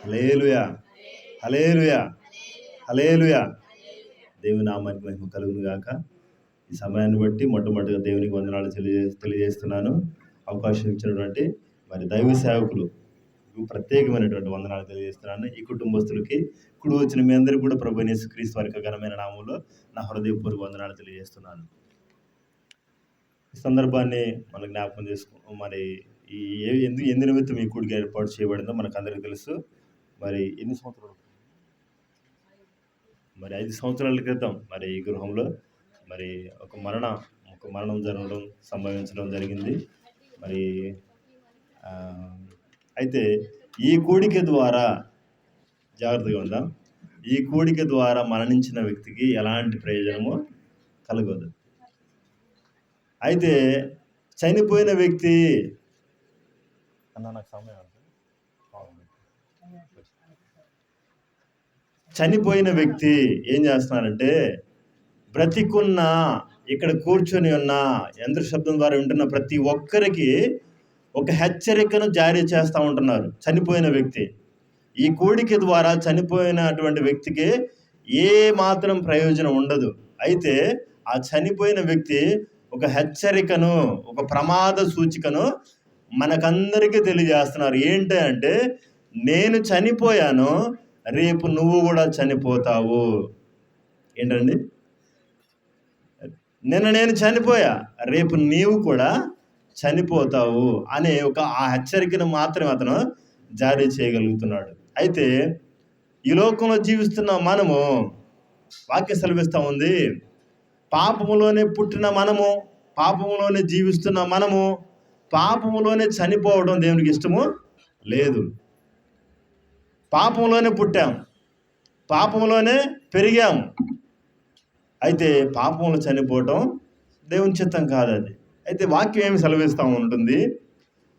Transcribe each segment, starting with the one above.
హల్లెలూయా, హల్లెలూయా, హల్లెలూయా. దేవుని నామానికి మహిమ కలుగును గాక. ఈ సమయాన్ని బట్టి మొట్టమొదటిగా దేవునికి వందనాలు తెలియజేస్తున్నాను. అవకాశం ఇచ్చినటువంటి మరి దైవ సేవకులు ప్రత్యేకమైనటువంటి వందనాలు తెలియజేస్తున్నాను. ఈ కుటుంబస్తులకి కుడి వచ్చిన మీ అందరికీ కూడా ప్రభువైన యేసుక్రీస్తు వారి ఘనమైన నామంలో నా హృదయపూర్వక వందనాలు తెలియజేస్తున్నాను. ఈ సందర్భాన్ని మనం జ్ఞాపకం చేసుకో మరి ఈ ఎందు నిమిత్తం ఈ కూడిక ఏర్పాటు చేయబడిందో మనకు అందరికీ తెలుసు. మరి ఎన్ని సంవత్సరాలు, మరి 5 సంవత్సరాల క్రితం మరి ఈ గృహంలో మరి ఒక మరణం సంభవించడం జరిగింది. మరి అయితే ఈ కూడిక ద్వారా జాగ్రత్తగా ఉందాం. ఈ కూడిక ద్వారా మరణించిన వ్యక్తికి ఎలాంటి ప్రయోజనము కలగదు. అయితే చనిపోయిన వ్యక్తి ఏం చేస్తున్నారంటే, బ్రతికున్న ఇక్కడ కూర్చొని ఉన్న యంత్ర శబ్దం ద్వారా వింటున్న ప్రతి ఒక్కరికి ఒక హెచ్చరికను జారీ చేస్తూ ఉంటున్నారు. చనిపోయిన వ్యక్తి ఈ కూడిక ద్వారా చనిపోయినటువంటి వ్యక్తికి ఏ మాత్రం ప్రయోజనం ఉండదు. అయితే ఆ చనిపోయిన వ్యక్తి ఒక హెచ్చరికను, ఒక ప్రమాద సూచికను మనకందరికీ తెలియజేస్తున్నారు. ఏంటి అంటే, నేను చనిపోయాను, రేపు నువ్వు కూడా చనిపోతావు. ఏంటండి? నేను చనిపోయా, రేపు నీవు కూడా చనిపోతావు అనే ఆ హెచ్చరికను మాత్రమే అతను జారీ చేయగలుగుతున్నాడు. అయితే ఈ లోకంలో జీవిస్తున్న మనము, వాక్య సెలవిస్తూ ఉంది, పాపములోనే పుట్టిన మనము, పాపములోనే జీవిస్తున్న మనము, పాపములోనే చనిపోవడం దేవునికి ఇష్టము లేదు. పాపంలోనే పుట్టాం, పాపంలోనే పెరిగాం. అయితే పాపంలో చనిపోవటం దేవుని చిత్తం కాదు అది. అయితే వాక్యం ఏమి సెలవిస్తూ ఉంటుంది?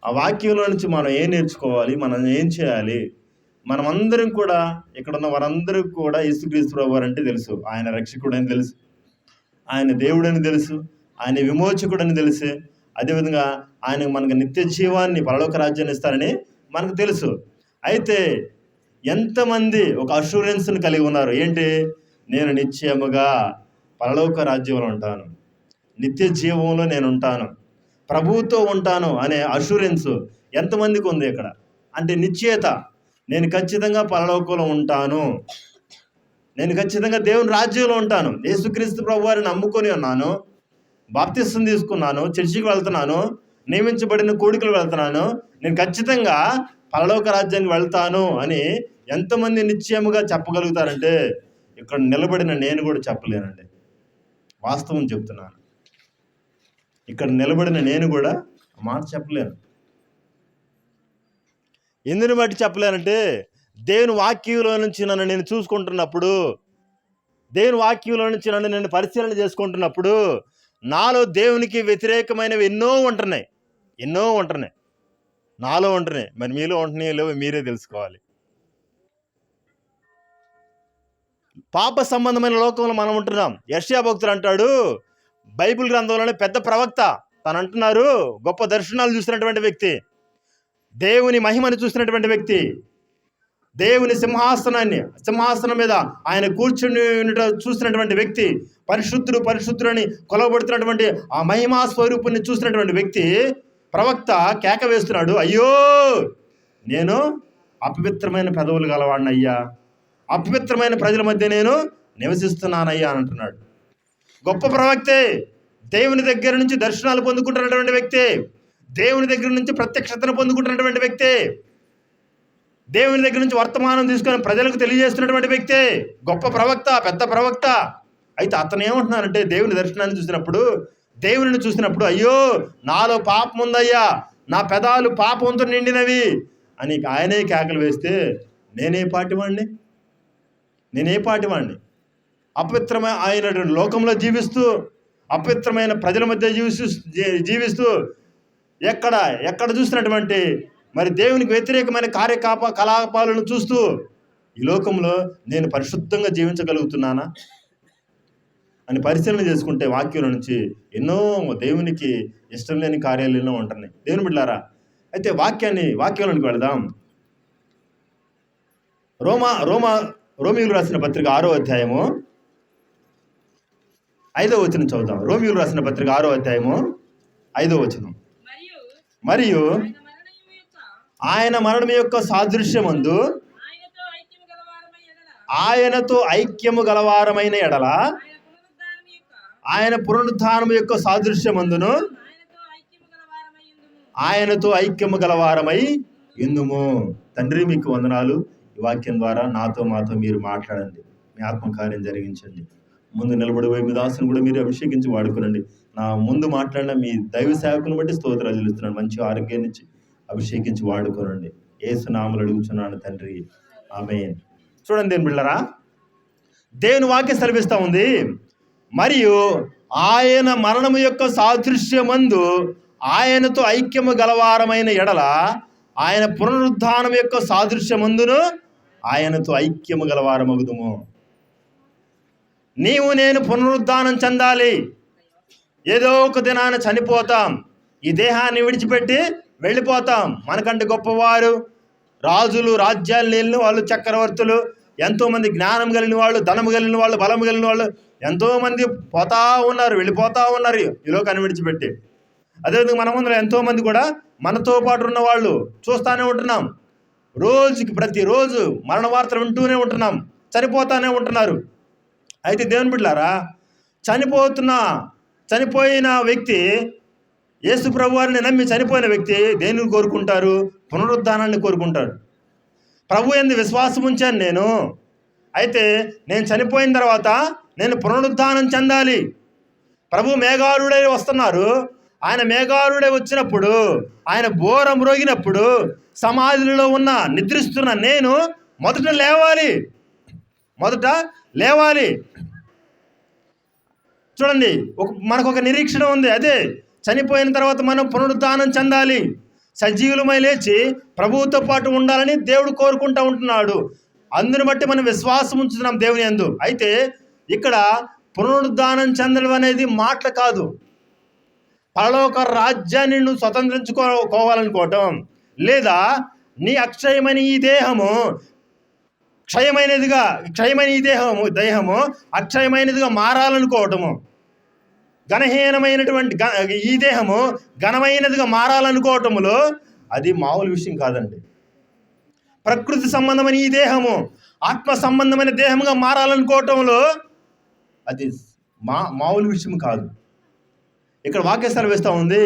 ఆ వాక్యంలో నుంచి మనం ఏం నేర్చుకోవాలి, మనం ఏం చేయాలి? మనమందరం కూడా, ఇక్కడ ఉన్న వారందరికీ కూడా యేసుక్రీస్తు ప్రభువారు అంటే తెలుసు. ఆయన రక్షకుడు అని తెలుసు, ఆయన దేవుడని తెలుసు, ఆయన విమోచకుడని తెలుసు. అదేవిధంగా ఆయన మనకు నిత్య జీవాన్ని, పరలోక రాజ్యాన్ని ఇస్తారని మనకు తెలుసు. అయితే ఎంతమంది ఒక అష్యూరెన్స్ని కలిగి ఉన్నారు? ఏంటి? నేను నిశ్చయముగా పరలోక రాజ్యంలో ఉంటాను, నిత్య జీవంలో నేను ఉంటాను, ప్రభువుతో ఉంటాను అనే అష్యూరెన్స్ ఎంతమందికి ఉంది ఇక్కడ? అంటే నిశ్చయత, నేను ఖచ్చితంగా పరలోకంలో ఉంటాను, నేను ఖచ్చితంగా దేవుని రాజ్యంలో ఉంటాను, యేసుక్రీస్తు ప్రభువారిని నమ్ముకొని ఉన్నాను, బాప్తిసం తీసుకున్నాను, చర్చికి వెళ్తున్నాను, నియమించబడిన కూడికలు వెళ్తున్నాను, నేను ఖచ్చితంగా పరలోక రాజ్యానికి వెళ్తాను అని ఎంతమంది నిశ్చయముగా చెప్పగలుగుతారంటే, ఇక్కడ నిలబడిన నేను కూడా చెప్పలేనండి. వాస్తవం చెప్తున్నాను. ఇక్కడ నిలబడిన నేను కూడా మాట చెప్పలేను. ఎందుని బట్టి చెప్పలేనంటే, దేవుని వాక్యంలో నుంచి నన్ను నేను చూసుకుంటున్నప్పుడు, దేవుని వాక్యంలో నుంచి నన్ను నేను పరిశీలన చేసుకుంటున్నప్పుడు, నాలో దేవునికి వ్యతిరేకమైనవి ఎన్నో ఉంటున్నాయి, నాలో ఉంటున్నాయి. మరి మీలో ఉంటున్నాయో లేవో మీరే తెలుసుకోవాలి. పాప సంబంధమైన లోకంలో మనం ఉంటున్నాం. యెషయా భక్తుడు అంటాడు, బైబిల్ గ్రంథంలోనే పెద్ద ప్రవక్త తను అంటున్నారు, గొప్ప దర్శనాలు చూసినటువంటి వ్యక్తి, దేవుని మహిమను చూసినటువంటి వ్యక్తి, దేవుని సింహాసనం మీద ఆయన కూర్చుని చూసినటువంటి వ్యక్తి, పరిశుద్ధుని కొలవబడుతున్నటువంటి ఆ మహిమా స్వరూపుని చూసినటువంటి వ్యక్తి, ప్రవక్త కేక వేస్తున్నాడు, అయ్యో నేను అపవిత్రమైన పెదవులు గలవాడినయ్యా, అపవిత్రమైన ప్రజల మధ్య నేను నివసిస్తున్నానయ్యా అని అంటున్నాడు. గొప్ప ప్రవక్తే, దేవుని దగ్గర నుంచి దర్శనాలు పొందుకుంటున్నటువంటి వ్యక్తి, దేవుని దగ్గర నుంచి ప్రత్యక్షతను పొందుకుంటున్నటువంటి వ్యక్తి, దేవుని దగ్గర నుంచి వర్తమానం తీసుకొని ప్రజలకు తెలియజేస్తున్నటువంటి వ్యక్తి, గొప్ప ప్రవక్త, పెద్ద ప్రవక్త. అయితే అతను ఏమంటున్నారంటే, దేవుని దర్శనాన్ని చూసినప్పుడు అయ్యో నాలో పాపం ఉందయ్యా, నా పెదాలు పాపంతో నిండినవి అని ఆయనే కేకలు వేస్తే, నేనే పాటివాణ్ణి? అపవిత్రమైన ఆయన లోకంలో జీవిస్తూ, అపవిత్రమైన ప్రజల మధ్య జీవిస్తూ ఎక్కడ చూసినటువంటి మరి దేవునికి వ్యతిరేకమైన కలాపాలను చూస్తూ ఈ లోకంలో నేను పరిశుద్ధంగా జీవించగలుగుతున్నానా అని పరిశీలన చేసుకుంటే వాక్యం నుంచి ఎన్నో దేవునికి ఇష్టం లేని కార్యాలు ఎన్నో ఉంటున్నాయి. దేవుని బిడ్డలారా, అయితే వాక్యంలోనికి వెళదాం. రోమీయులు రాసిన పత్రిక 6వ అధ్యాయము 5వ వచనం చదువుతాం. రోమీయులు రాసిన పత్రిక 6వ అధ్యాయము 5వ వచనం. మరియు ఆయన మరణం యొక్క సాదృశ్యమందు ఆయనతో ఐక్యము గలవారమైన ఎడల ఆయన పునరుద్ధానము యొక్క సాదృశ్యమందును ఆయనతో ఐక్యము గలవారమై ఇందుము. తండ్రి, మీకు వందనాలు. ఈ వాక్యం ద్వారా మాతో మీరు మాట్లాడండి, మీ ఆత్మకార్యం జరిగించండి. ముందు నిలబడిపోయి మీ దాసును కూడా మీరు అభిషేకించి వాడుకోనండి. నా ముందు మాట్లాడిన మీ దైవ సేవకుని బట్టి స్తోత్రాలు చెల్లిస్తున్నాను. మంచి ఆరోగ్యాన్ని ఇచ్చి అభిషేకించి వాడుకోనండి. యేసు నామములో అడుగుచున్నాను తండ్రి, ఆమేన్. చూడండి దేవుని బిడ్డలారా, దేవుని వాక్యం సెలవిస్తూ ఉంది, మరియు ఆయన మరణము యొక్క సాదృశ్యమందు ఆయనతో ఐక్యము గలవారమైన ఎడల ఆయన పునరుద్ధానం యొక్క సాదృశ్యమందును ఆయనతో ఐక్యము గలవారమగుదుము. నీవు నేను పునరుద్ధానం చెందాలి. ఏదో ఒక దినాన చనిపోతాం, ఈ దేహాన్ని విడిచిపెట్టి వెళ్ళిపోతాం. మనకంటే గొప్పవారు, రాజులు, రాజ్యాలు లేని వాళ్ళు, చక్రవర్తులు, ఎంతోమంది జ్ఞానం కలిగిన వాళ్ళు, ధనము కలిగిన వాళ్ళు, బలము కలిగిన వాళ్ళు ఎంతోమంది పోతా ఉన్నారు, వెళ్ళిపోతా ఉన్నారు ఈ లోకాన్ని విడిచిపెట్టి. అదేవిధంగా మనమందరం ఎంతోమంది కూడా మనతో పాటు ఉన్న వాళ్ళు చూస్తూనే ఉంటున్నాం. రోజుకి ప్రతిరోజు మరణ వార్తలు వింటూనే ఉంటున్నాం, చనిపోతానే ఉంటున్నారు. అయితే దేవుని బిడ్డలారా, చనిపోయిన వ్యక్తి, యేసు ప్రభు వారిని నమ్మి చనిపోయిన వ్యక్తి దేనిని కోరుకుంటారు? పునరుద్ధానాన్ని కోరుకుంటాడు. ప్రభు యందు విశ్వాసం ఉంచాను నేను, అయితే నేను చనిపోయిన తర్వాత నేను పునరుద్ధానం చెందాలి. ప్రభు మేఘారుడై వస్తున్నారు. ఆయన మేఘారుడై వచ్చినప్పుడు, ఆయన బోర మ్రోగినప్పుడు సమాధిలో నిద్రిస్తున్న నేను మొదట లేవాలి. చూడండి, మనకు ఒక నిరీక్షణ ఉంది. అదే చనిపోయిన తర్వాత మనం పునరుద్ధానం చెందాలి, సజీవులమై లేచి ప్రభువుతో పాటు ఉండాలని దేవుడు కోరుకుంటూ ఉంటున్నాడు. అందుని బట్టి మనం విశ్వాసం ఉంచుతున్నాం దేవుని యందు. అయితే ఇక్కడ పునరుద్ధానం చెందడం అనేది మాటలు కాదు. పరలోక రాజ్యాన్ని నువ్వు స్వతంత్రించుకోవాలనుకోవటం, లేదా నీ అక్షయమైన ఈ దేహము క్షయమైన ఈ దేహము అక్షయమైనదిగా మారాలనుకోవటము, ఘనహీనమైనటువంటి ఈ దేహము ఘనమైనదిగా మారాలనుకోవటములో అది మామూలు విషయం కాదండి. ప్రకృతి సంబంధమైన ఈ దేహము ఆత్మ సంబంధమైన దేహముగా మారాలనుకోవటంలో అది మామూలు విషయం కాదు. ఇక్కడ వాక్య సెలవిస్తూ ఉంది,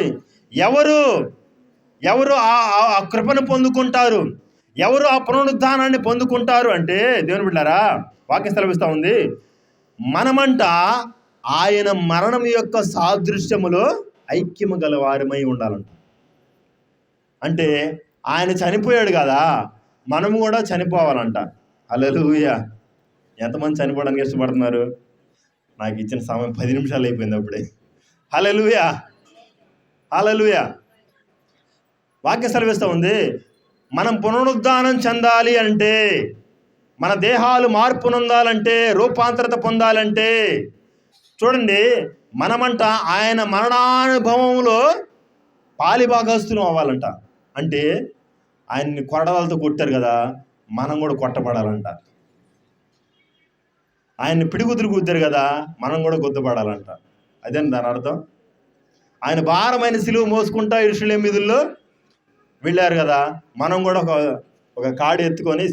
ఎవరు ఆ కృపను పొందుకుంటారు, ఎవరు ఆ పునరుద్ధానాన్ని పొందుకుంటారు అంటే, దేవుని బిడ్డలారా, వాక్య సెలవిస్తూ ఉంది, మనమంట ఆయన మరణం యొక్క సాదృశ్యములో ఐక్యము గలవారమై ఉండాలంట. అంటే ఆయన చనిపోయాడు కదా, మనము కూడా చనిపోవాలంట. హల్లెలూయా. ఎంతమంది చనిపోవడానికి ఇష్టపడుతున్నారు? నాకు ఇచ్చిన సమయం 10 నిమిషాలు అయిపోయింది అప్పుడే. హల్లెలూయా. వాక్య సెలవిస్తూ ఉంది, మనం పునరుద్ధానం చెందాలి అంటే, మన దేహాలు మార్పు పొందాలంటే, రూపాంతరత పొందాలంటే, చూడండి, మనమంట ఆయన మరణానుభవంలో పాలిభాగస్తులం అవ్వాలంట. అంటే ఆయన్ని కొరడాలతో కొట్టారు కదా, మనం కూడా కొట్టబడాలంట. ఆయన్ని పిడిగుద్దులు గుద్దారు కదా, మనం కూడా గుద్దపడాలంట. అదే దాని అర్థం. ఆయన భారమైన సిలువ మోసుకుంటా యెరూషలేము వీధుల్లో వెళ్ళారు కదా, మనం కూడా ఒక కాడి ఎత్తుకొని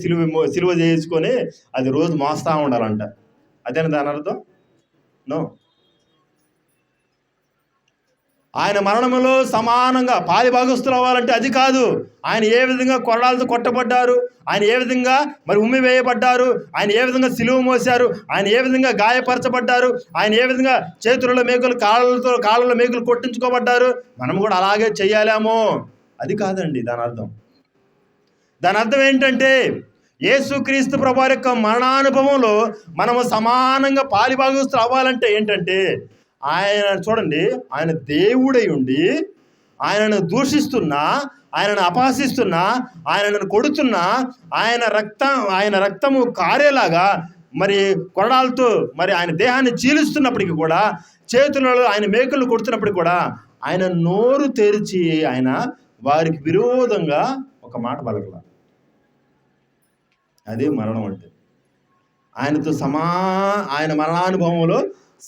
సిలువ చేయించుకొని అది రోజు మోస్తూ ఉండాలంట. అదేనా దాని అర్థం? నో. ఆయన మరణంలో సమానంగా పాలిభాగస్తులు అవ్వాలంటే అది కాదు. ఆయన ఏ విధంగా కొరడాలతో కొట్టబడ్డారు, ఆయన ఏ విధంగా మరి ఉమ్మి వేయబడ్డారు, ఆయన ఏ విధంగా సిలువ మోశారు, ఆయన ఏ విధంగా గాయపరచబడ్డారు, ఆయన ఏ విధంగా చేతులలో మేకులు కాళ్ళలో మేకులు కొట్టించుకోబడ్డారు, మనం కూడా అలాగే చెయ్యాలేమో, అది కాదండి దాని అర్థం. దాని అర్థం ఏంటంటే, యేసుక్రీస్తు ప్రభువారి యొక్క మరణానుభవంలో మనము సమానంగా పాలిభాగస్తులు అవ్వాలంటే ఏంటంటే, ఆయన చూడండి, ఆయన దేవుడై ఉండి ఆయనను దూషిస్తున్నా, ఆయనను అపహసిస్తున్నా, ఆయనను కొడుతున్నా, ఆయన రక్తము కారేలాగా మరి కొరడాలతో మరి ఆయన దేహాన్ని చీలుస్తున్నప్పటికీ కూడా, చేతులలో ఆయన మేకులు కొడుతున్నప్పటికీ కూడా ఆయన నోరు తెరిచి ఆయన వారికి విరోధంగా ఒక మాట పలకల. అదే మరణం అంటే. ఆయనతో ఆయన మరణానుభవంలో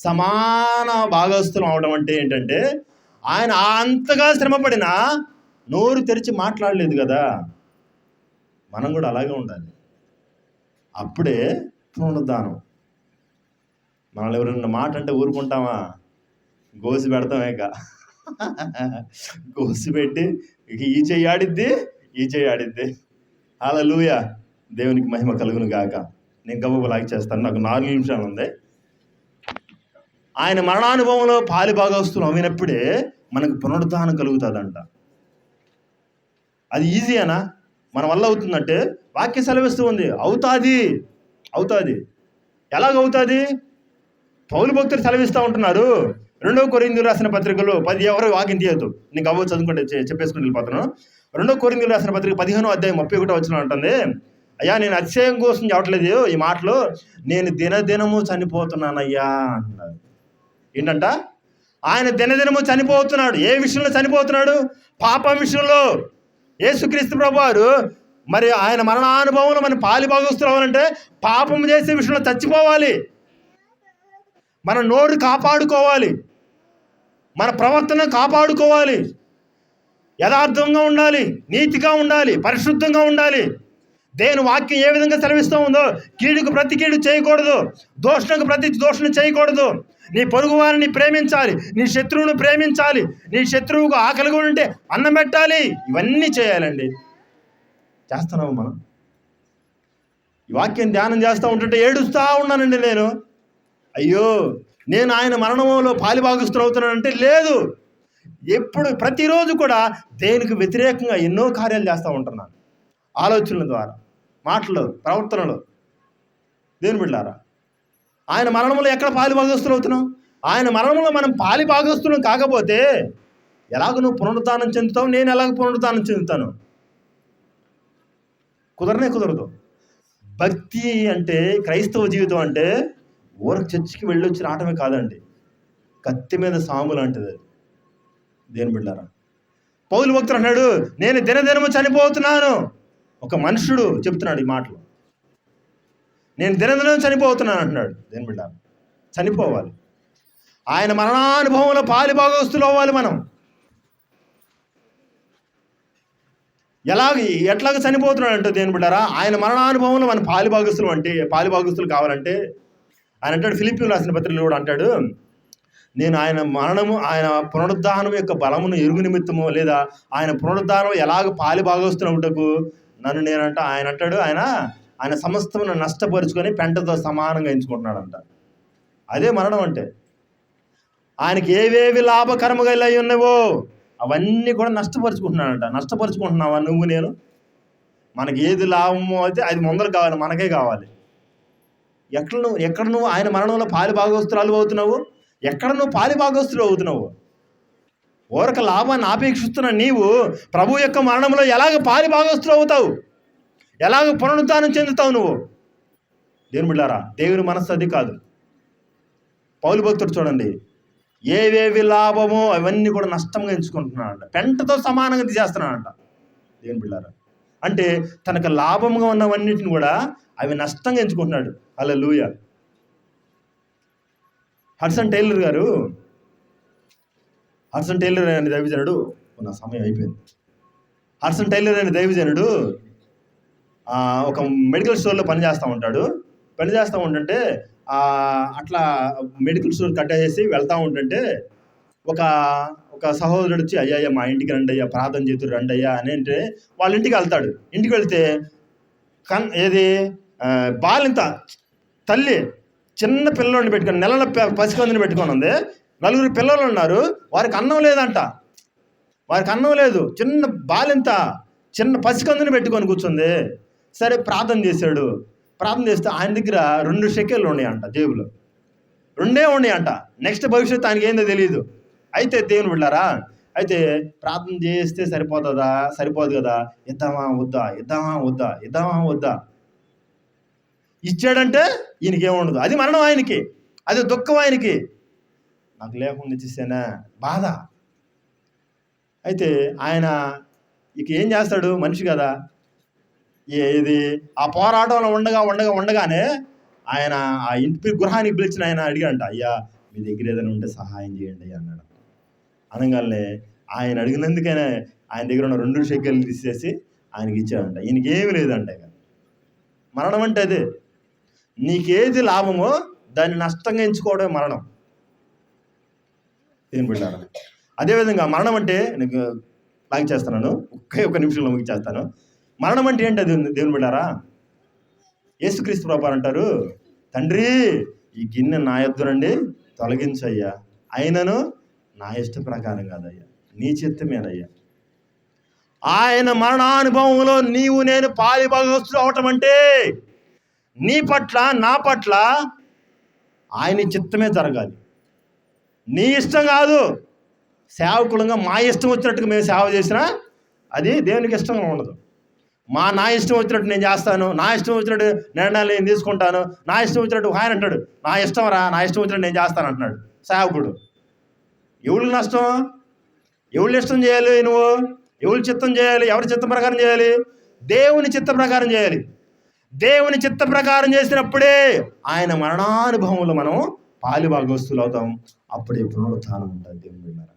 సమాన భాగస్థులం అవడం అంటే ఏంటంటే, ఆయన అంతగా శ్రమపడినా నోరు తెరిచి మాట్లాడలేదు కదా. మనం కూడా అలాగే ఉండాలి. అప్పుడే పునరుద్ధానం. మనల్ని ఎవరైనా మాట అంటే ఊరుకుంటామా? గోసి పెడతామేక. గోసి పెట్టి ఈ చెయ్యి ఆడిద్ది, ఈ చెయ్యి ఆడిద్ది. హల్లెలూయా, దేవునికి మహిమ కలుగును గాక. నేను గబగబా లాగ్ చేస్తాను, నాకు 4 నిమిషాలు ఉంది. ఆయన మరణానుభవంలో పాలి భాగస్తులు అవినప్పుడే మనకు పునరుద్ధానం కలుగుతుందంట. అది ఈజీయేనా? మన వల్ల అవుతుందంటే వాక్య సెలవిస్తూ ఉంది, అవుతుంది. ఎలాగవుతుంది? పౌలు భక్తులు సెలవిస్తూ ఉంటున్నారు. 2 కొరింథీయులు రాసిన పత్రికలో ఎవరు వాక్యం తీయద్దు, నేను గబో చదువుకుంటే చెప్పేసుకుని వెళ్ళిపోతాను. 2 కొరింథీయులు రాసిన పత్రిక 15వ అధ్యాయం 31వ వచనం అంటుంది, అయ్యా నేను అతిశయం కోసం చెప్పట్లేదు ఈ మాటలు, నేను దినదినము చనిపోతున్నానయ్యా అంటున్నారు. ఏంటంట? ఆయన దినదినము చనిపోతున్నాడు. ఏ విషయంలో చనిపోతున్నాడు? పాపం విషయంలో. యేసుక్రీస్తు ప్రభువారు మరి ఆయన మరణానుభవంలో మనం పాలిభాగస్తులు అవ్వాలంటే పాపం చేసే విషయంలో చచ్చిపోవాలి. మన నోరు కాపాడుకోవాలి, మన ప్రవర్తన కాపాడుకోవాలి, యథార్థంగా ఉండాలి, నీతిగా ఉండాలి, పరిశుద్ధంగా ఉండాలి. దేవుని వాక్యం ఏ విధంగా సెలవిస్తూ ఉందో, కీడుకు ప్రతి కీడు చేయకూడదు, దోషణకు ప్రతి దోషణ చేయకూడదు, నీ పొరుగు వారిని ప్రేమించాలి, నీ శత్రువును ప్రేమించాలి, నీ శత్రువుకు ఆకలిగా ఉంటే అన్నం పెట్టాలి. ఇవన్నీ చేయాలండి. చేస్తున్నాము మనం? ఈ వాక్యం ధ్యానం చేస్తూ ఉంటుంటే ఏడుస్తూ ఉన్నానండి నేను. అయ్యో, నేను ఆయన మరణంలో పాలిభాగస్తులు అవుతున్నానంటే లేదు. ఎప్పుడు ప్రతిరోజు కూడా దేనికి వ్యతిరేకంగా ఎన్నో కార్యాలు చేస్తూ ఉంటున్నాను, ఆలోచనల ద్వారా, మాటలు, ప్రవర్తనలు. దేవుని బిడ్డలారా, ఆయన మరణంలో ఎక్కడ పాలిభాగస్తులు అవుతున్నాం? ఆయన మరణంలో మనం పాలిభాగస్తులం కాకపోతే ఎలాగ నువ్వు పునరుద్ధానం చెందుతావు? నేను ఎలాగ పునరుద్ధానం చెందుతాను? కుదరదు. భక్తి అంటే, క్రైస్తవ జీవితం అంటే ఊరకు చర్చికి వెళ్ళొచ్చి రావటమే కాదండి, కత్తి మీద సాము లాంటిది. దేవుని బిడ్డలారా, పౌలు భక్తుడు అన్నాడు, నేను దినదినము చనిపోతున్నాను. ఒక మనుషుడు చెప్తున్నాడు ఈ మాటలు, నేను దినదినం చనిపోతున్నాను అంటున్నాడు. దేవుని బిడ్డలారా, చనిపోవాలి. ఆయన మరణానుభవంలో పాలిభాగస్తులు అవ్వాలి మనం. ఎట్లాగ చనిపోతున్నాడు అంటే దేవుని బిడ్డలారా, ఆయన మరణానుభవంలో మన పాలిభాగస్తులు కావాలంటే ఆయన అంటాడు, ఫిలిప్పీయులకు రాసిన పత్రికలో కూడా అంటాడు, నేను ఆయన మరణము, ఆయన పునరుద్ధానం యొక్క బలమును ఎరుగు నిమిత్తము, లేదా ఆయన పునరుద్ధానం ఎలాగ పాలిభాగస్తున్నటకు నన్ను నేనంట, ఆయన అంటాడు, ఆయన సమస్తమును నష్టపరుచుకొని పెంటతో సమానంగా ఎంచుకుంటున్నాడంట. అదే మరణం అంటే. ఆయనకి ఏవేవి లాభకరముగా ఇలా ఉన్నావో అవన్నీ కూడా నష్టపరుచుకుంటున్నాడంట. నష్టపరుచుకుంటున్నావా నువ్వు, నేను? మనకి ఏది లాభమో అయితే అది ముందర కావాలి, మనకే కావాలి. ఎక్కడ నువ్వు ఆయన మరణంలో పాలిభాగస్తురాలు అవుతున్నావు? ఎక్కడ నువ్వు పాలిభాగస్తులు అవుతున్నావు? ఊరక లాభాన్ని ఆపేక్షిస్తున్న నీవు ప్రభు యొక్క మరణంలో ఎలాగ పాలిభాగస్తులు అవుతావు? ఎలాగ పునరుద్ధానం చెందుతావు నువ్వు? దేవుని బిడ్డలారా, దేవుని మనస్సు అది కాదు. పౌలు భక్తుడు చూడండి, ఏవేవి లాభమో అవన్నీ కూడా నష్టంగా ఎంచుకుంటున్నాడంట, పెంటతో సమానంగా తీసేస్తున్నాడంట. దేవుని బిడ్డలారా, అంటే తనకు లాభంగా ఉన్నవన్నిటిని కూడా అవి నష్టంగా ఎంచుకుంటున్నాడు. హల్లెలూయా. హడ్సన్ టైలర్ అనే దైవజనుడు, నా సమయం అయిపోయింది. హడ్సన్ టైలర్ అనే దైవజనుడు ఒక మెడికల్ స్టోర్లో పనిచేస్తూ ఉంటుంటే అట్లా మెడికల్ స్టోర్ కట్టేసి వెళ్తూ ఉంటుంటే ఒక సహోదరుడు వచ్చి, అయ్యా మా ఇంటికి రండి అయ్యా, ప్రార్థన చేతురు రండి అయ్యా అని అంటే వాళ్ళ ఇంటికి వెళ్తాడు. ఇంటికి వెళ్తే బాలింత తల్లి చిన్న పిల్లల్ని పెట్టుకొని, నెలల పసికందుని పెట్టుకొని ఉంది. 4 పిల్లలు ఉన్నారు, వారికి అన్నం లేదంట. చిన్న బాలింత చిన్న పసికందుని పెట్టుకొని కూర్చుంది. సరే ప్రార్థన చేశాడు. ప్రార్థన చేస్తే ఆయన దగ్గర 2 షెకెళ్ళు ఉన్నాయంట, జేబులో 2 ఉన్నాయంట. నెక్స్ట్ భవిష్యత్తు ఆయనకి ఏందో తెలియదు. అయితే దేవుని బిడ్డలారా, అయితే ప్రార్థన చేస్తే సరిపోదు కదా, ఇద్దామా వద్దా ఇచ్చాడంటే ఈయనకేముండదు. అది మరణం ఆయనకి, అది దుఃఖం ఆయనకి. నాకు లేకుండా ఇచ్చేసానా బాధ. అయితే ఆయన ఇక ఏం చేస్తాడు, మనిషి కదా, ఇది ఆ పోరాటంలో ఉండగానే ఆయన ఆ ఇంటి గృహానికి పిలిచిన ఆయన అడిగాడంట, అయ్యా మీ దగ్గర ఏదైనా ఉంటే సహాయం చేయండి అయ్యా అన్నాడు. అనగానే ఆయన అడిగినందుకైనా ఆయన దగ్గర ఉన్న 2 షెకెళ్ళు తీసేసి ఆయనకి ఇచ్చాడంట. ఈయనకేమీ లేదంట. ఇక మరణం అంటే అదే. నీకేది లాభమో దాన్ని నష్టంగా ఎంచుకోవడమే మరణం. ఏం బిడ్డారా? అదేవిధంగా మరణం అంటే నీకు లాగ్ చేస్తున్నాను, ఒక్క నిమిషంలో ముగిచేస్తాను. మరణం అంటే ఏంటి అది దేవుని బిడ్డారా? యేసుక్రీస్తు ప్రభువు అంటారు, తండ్రి ఈ గిన్నె నా యొద్ద నుండి తొలగించయ్యా, అయినను నా ఇష్ట ప్రకారం కాదయ్యా, నీ చిత్తమేనయ్యా. ఆయన మరణానుభవంలో నీవు నేను పాలిభాగస్తులు అవటం అంటే నీ పట్ల నా పట్ల ఆయన చిత్తమే జరగాలి. నీ ఇష్టం కాదు. సేవకులంగా మా ఇష్టం వచ్చినట్టుగా మేము సేవ చేసినా అది దేవునికి ఇష్టంగా ఉండదు. నా ఇష్టం వచ్చినట్టు నేను చేస్తాను, నా ఇష్టం వచ్చినట్టు నిర్ణయాలు నేను తీసుకుంటాను, నా ఇష్టం వచ్చినట్టు ఆయన అంటాడు, నా ఇష్టం రా, నా ఇష్టం వచ్చినట్టు నేను చేస్తాను అంటున్నాడు సేవకుడు. ఎవరికి నష్టం? ఎవరి ఇష్టం చేయాలి నువ్వు? ఎవరి చిత్తం చేయాలి? ఎవరి చిత్త ప్రకారం చేయాలి? దేవుని చిత్త ప్రకారం చేయాలి. దేవుని చిత్త ప్రకారం చేసినప్పుడే ఆయన మరణానుభవంలో మనం పాలిభాగస్తులు అవుతాం. అప్పుడే పునరుత్థానం ఉంటుంది. దేవుని బిడ్డలారా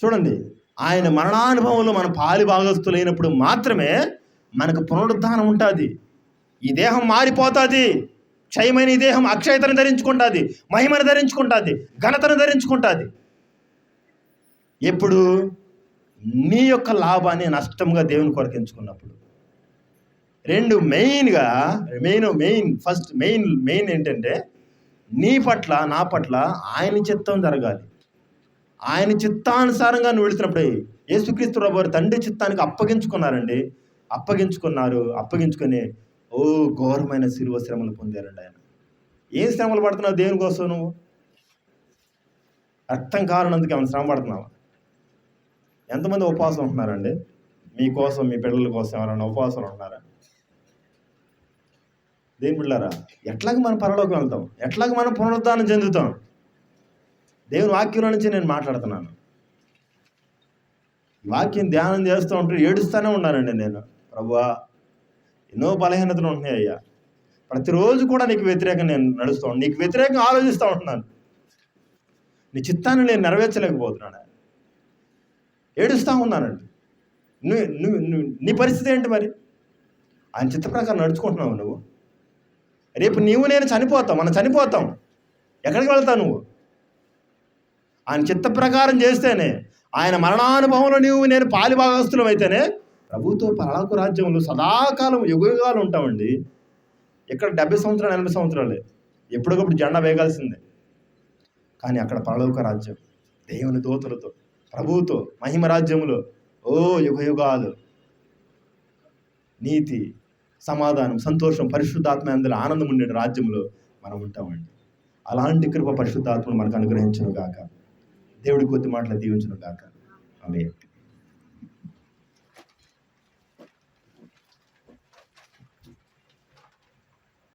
చూడండి, ఆయన మరణానుభవంలో మన పాలిభాగస్తులైనప్పుడు మాత్రమే మనకు పునరుత్థానం ఉంటుంది. ఈ దేహం మారిపోతుంది. క్షయమైన ఈ దేహం అక్షయతను ధరించుకుంటుంది, మహిమను ధరించుకుంటుంది, ఘనతను ధరించుకుంటుంది. ఎప్పుడు? నీ యొక్క లాభాన్ని నష్టంగా దేవుని కొరకు ఎంచుకున్నప్పుడు. 2 మెయిన్ ఏంటంటే నీ పట్ల నా పట్ల ఆయన చిత్తం జరగాలి. ఆయన చిత్తానుసారంగా నువ్వు వెళుతున్నప్పుడు యేసుక్రీస్తు ప్రభువు తండ్రి చిత్తానికి అప్పగించుకొని ఘోరమైన శిలువ శ్రమలు పొందారండి ఆయన. ఏం శ్రమలు పడుతున్నావు దేవుని కోసం? నువ్వు రక్తం కారణందుకు ఏమైనా శ్రమ పడుతున్నావా? ఎంతమంది ఉపవాసం ఉంటున్నారండి? మీకోసం, మీ పిల్లల కోసం ఎవరైనా ఉపవాసాలు ఉంటున్నారా? దేని బిడ్డలారా, ఎట్లాగ మనం పరలోకి వెళ్తాం? ఎట్లాగ మనం పునరుద్ధానం చెందుతాం? దేవుని వాక్యంలో నుంచి నేను మాట్లాడుతున్నాను. ఈ వాక్యం ధ్యానం చేస్తూ ఉంటే ఏడుస్తూనే ఉన్నానండి నేను. ప్రభువా, ఎన్నో బలహీనతలు ఉంటున్నాయి అయ్యా, ప్రతిరోజు కూడా నీకు వ్యతిరేకంగా నేను నడుస్తూ ఉంటాను, నీకు వ్యతిరేకంగా ఆలోచిస్తూ ఉంటున్నాను, నీ చిత్తాన్ని నేను నెరవేర్చలేకపోతున్నాను, ఏడుస్తూ ఉన్నానండి. నీ పరిస్థితి ఏంటి మరి? ఆయన చిత్త ప్రకారం నడుచుకుంటున్నావు నువ్వు? రేపు నీవు నేను మనం చనిపోతాం. ఎక్కడికి వెళ్తావు నువ్వు? ఆయన చిత్త ప్రకారం చేస్తేనే, ఆయన మరణానుభవంలో నీవు నేను పాలిభాగస్తులం అయితేనే ప్రభుతో పరలోక రాజ్యంలో సదాకాలం యుగాలు ఉంటామండి. ఇక్కడ 70 సంవత్సరాలు 80 సంవత్సరాలే, ఎప్పటికప్పుడు జెండా వేగాల్సిందే. కానీ అక్కడ పరలోక రాజ్యం దేవుని దూతలతో, ప్రభువుతో, మహిమ రాజ్యములో యుగాలు నీతి, సమాధానం, సంతోషం, పరిశుద్ధాత్మ అందులో ఆనందం ఉండే రాజ్యంలో మనం ఉంటామండి. అలాంటి కృప పరిశుద్ధాత్మను మనకు అనుగ్రహించును గాక. దేవుడి కొద్ది మాటలు దీవించును గాక. ఆమేన్.